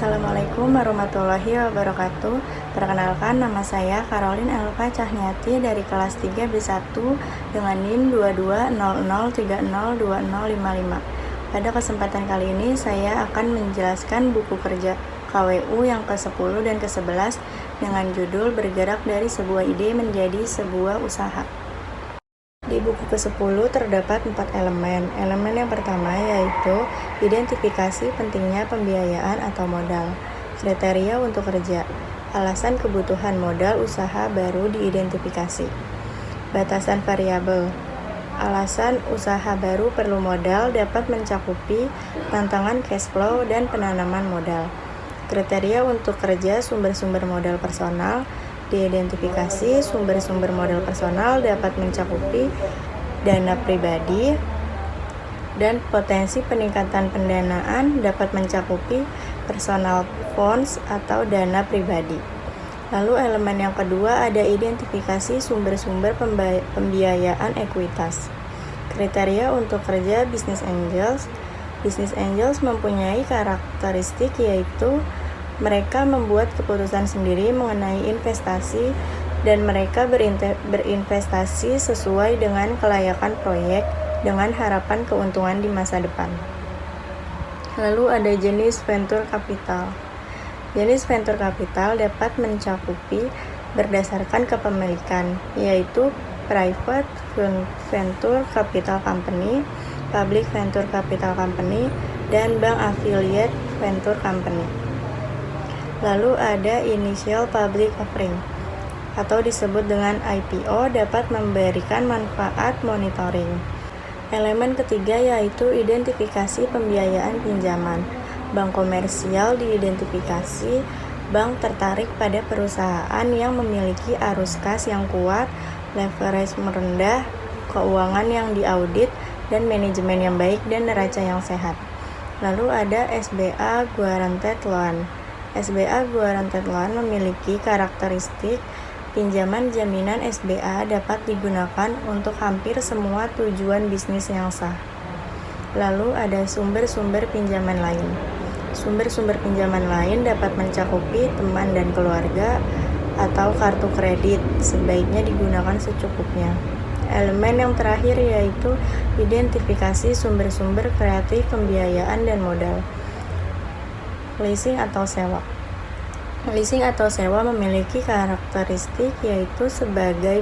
Assalamualaikum warahmatullahi wabarakatuh. Perkenalkan, nama saya Caroline Elva Cahniati dari kelas 3 B1 dengan NIM 2200302055. Pada kesempatan kali ini saya akan menjelaskan buku kerja KWU yang ke-10 dan ke-11 dengan judul Bergerak dari sebuah ide menjadi sebuah usaha. Di buku ke-10 terdapat 4 elemen. Elemen yang pertama yaitu identifikasi pentingnya pembiayaan atau modal. Kriteria untuk kerja. Alasan kebutuhan modal usaha baru diidentifikasi. Batasan variabel. Alasan usaha baru perlu modal dapat mencakupi tantangan cash flow dan penanaman modal. Kriteria untuk kerja sumber-sumber modal personal. Diidentifikasi sumber-sumber modal personal dapat mencakupi dana pribadi dan potensi peningkatan pendanaan dapat mencakupi personal funds atau dana pribadi. Lalu elemen yang kedua ada identifikasi sumber-sumber pembiayaan ekuitas. Kriteria untuk kerja business angels. Business angels mempunyai karakteristik yaitu mereka membuat keputusan sendiri mengenai investasi dan mereka berinvestasi sesuai dengan kelayakan proyek dengan harapan keuntungan di masa depan. Lalu ada jenis venture capital. Jenis venture capital dapat mencakupi berdasarkan kepemilikan, yaitu private venture capital company, public venture capital company, dan bank affiliate venture company. Lalu ada initial public offering atau disebut dengan IPO dapat memberikan manfaat monitoring. Elemen ketiga yaitu identifikasi pembiayaan pinjaman. Bank komersial diidentifikasi bank tertarik pada perusahaan yang memiliki arus kas yang kuat, leverage merendah, keuangan yang diaudit, dan manajemen yang baik dan neraca yang sehat. Lalu ada SBA Guaranteed Loan. SBA Guaranteed Loan memiliki karakteristik pinjaman jaminan SBA dapat digunakan untuk hampir semua tujuan bisnis yang sah. Lalu ada sumber-sumber pinjaman lain. Sumber-sumber pinjaman lain dapat mencakupi teman dan keluarga atau kartu kredit, sebaiknya digunakan secukupnya. Elemen yang terakhir yaitu identifikasi sumber-sumber kreatif pembiayaan dan modal. Leasing atau sewa. Leasing atau sewa memiliki karakteristik yaitu sebagian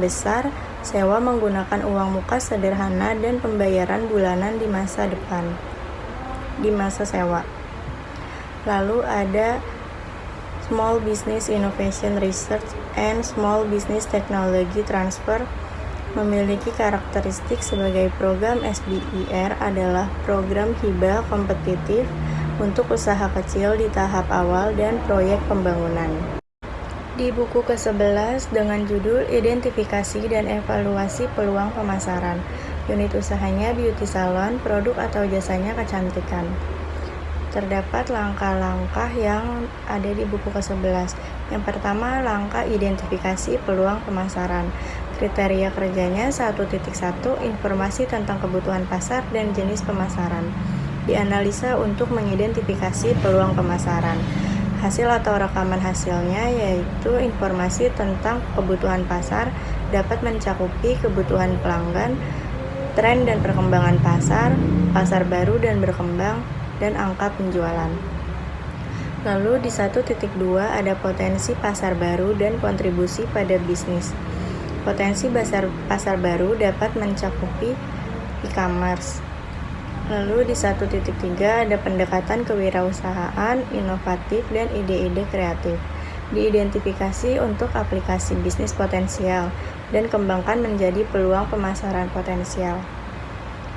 besar sewa menggunakan uang muka sederhana dan pembayaran bulanan di masa sewa. Lalu ada Small Business Innovation Research and Small Business Technology Transfer memiliki karakteristik sebagai program SBIR adalah program hibah kompetitif untuk usaha kecil di tahap awal dan proyek pembangunan. Di buku ke-11 dengan judul Identifikasi dan Evaluasi Peluang Pemasaran, unit usahanya beauty salon, produk atau jasanya kecantikan. Terdapat langkah-langkah yang ada di buku ke-11. Yang pertama, langkah identifikasi peluang pemasaran. Kriteria kerjanya 1.1 informasi tentang kebutuhan pasar dan jenis pemasaran. Dianalisa untuk mengidentifikasi peluang pemasaran. Hasil atau rekaman hasilnya yaitu informasi tentang kebutuhan pasar dapat mencakupi kebutuhan pelanggan, tren dan perkembangan pasar baru dan berkembang, dan angka penjualan. Lalu di 1.2 ada potensi pasar baru dan kontribusi pada bisnis. Potensi pasar baru dapat mencakupi e-commerce. Lalu di 1.3 ada pendekatan kewirausahaan, inovatif, dan ide-ide kreatif. Diidentifikasi untuk aplikasi bisnis potensial dan kembangkan menjadi peluang pemasaran potensial.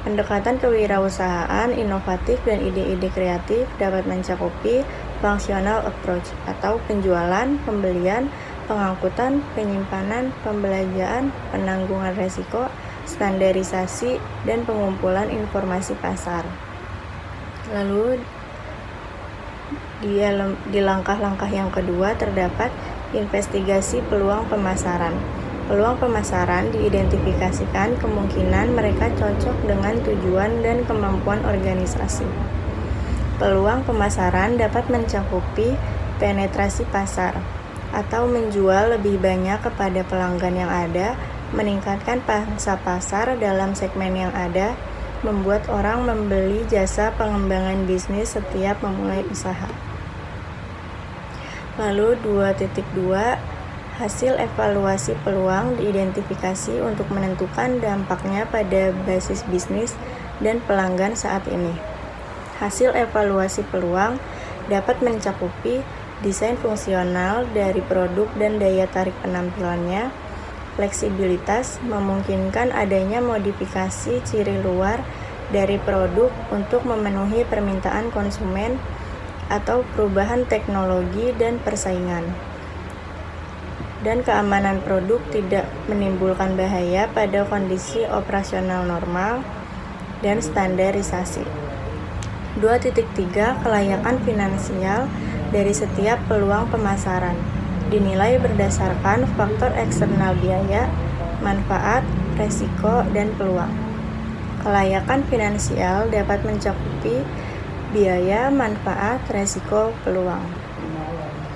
Pendekatan kewirausahaan, inovatif, dan ide-ide kreatif dapat mencakupi functional approach atau penjualan, pembelian, pengangkutan, penyimpanan, pembelanjaan, penanggungan risiko, standarisasi, dan pengumpulan informasi pasar. Lalu di langkah-langkah yang kedua terdapat investigasi peluang pemasaran. Peluang pemasaran diidentifikasikan kemungkinan mereka cocok dengan tujuan dan kemampuan organisasi. Peluang pemasaran dapat mencakupi penetrasi pasar atau menjual lebih banyak kepada pelanggan yang ada, meningkatkan pangsa pasar dalam segmen yang ada, membuat orang membeli jasa pengembangan bisnis setiap memulai usaha. Lalu 2.2, hasil evaluasi peluang diidentifikasi untuk menentukan dampaknya pada basis bisnis dan pelanggan saat ini. Hasil evaluasi peluang dapat mencakupi desain fungsional dari produk dan daya tarik penampilannya. Fleksibilitas memungkinkan adanya modifikasi ciri luar dari produk untuk memenuhi permintaan konsumen atau perubahan teknologi dan persaingan. Dan keamanan produk tidak menimbulkan bahaya pada kondisi operasional normal dan standarisasi. 2.3, kelayakan finansial dari setiap peluang pemasaran dinilai berdasarkan faktor eksternal biaya, manfaat, resiko, dan peluang. Kelayakan finansial dapat mencakupi biaya, manfaat, resiko, peluang.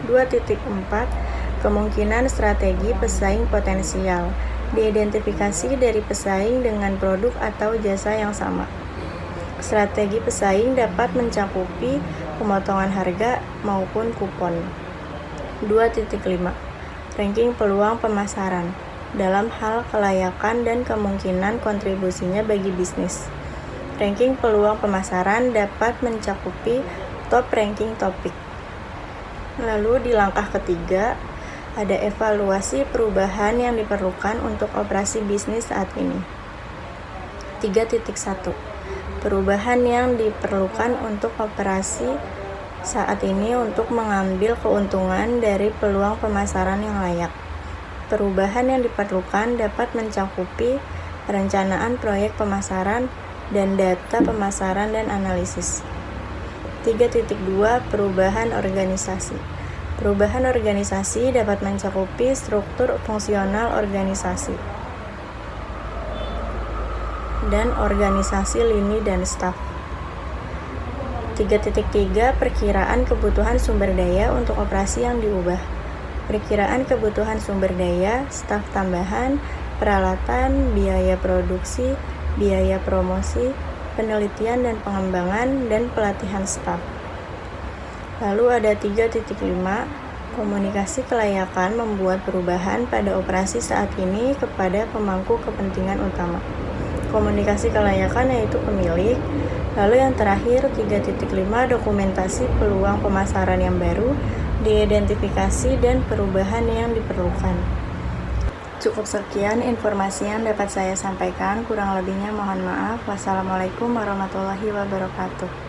2.4, kemungkinan strategi pesaing potensial diidentifikasi dari pesaing dengan produk atau jasa yang sama. Strategi pesaing dapat mencakupi pemotongan harga maupun kupon. 2.5, ranking peluang pemasaran dalam hal kelayakan dan kemungkinan kontribusinya bagi bisnis. Ranking peluang pemasaran dapat mencakupi top ranking topik. Lalu di langkah ketiga, ada evaluasi perubahan yang diperlukan untuk operasi bisnis saat ini. 3.1, perubahan yang diperlukan untuk operasi saat ini untuk mengambil keuntungan dari peluang pemasaran yang layak. Perubahan yang diperlukan dapat mencakupi perencanaan proyek pemasaran dan data pemasaran dan analisis. 3.2, perubahan organisasi. Perubahan organisasi dapat mencakupi struktur fungsional organisasi dan organisasi lini dan staf. 3.3, perkiraan kebutuhan sumber daya untuk operasi yang diubah. Perkiraan kebutuhan sumber daya, staf tambahan, peralatan, biaya produksi, biaya promosi, penelitian dan pengembangan, dan pelatihan staf. Lalu ada 3.5, komunikasi kelayakan membuat perubahan pada operasi saat ini kepada pemangku kepentingan utama. Komunikasi kelayakan yaitu pemilik. Lalu yang terakhir 3.5, dokumentasi peluang pemasaran yang baru, diidentifikasi dan perubahan yang diperlukan. Cukup sekian informasi yang dapat saya sampaikan, kurang lebihnya mohon maaf. Wassalamualaikum warahmatullahi wabarakatuh.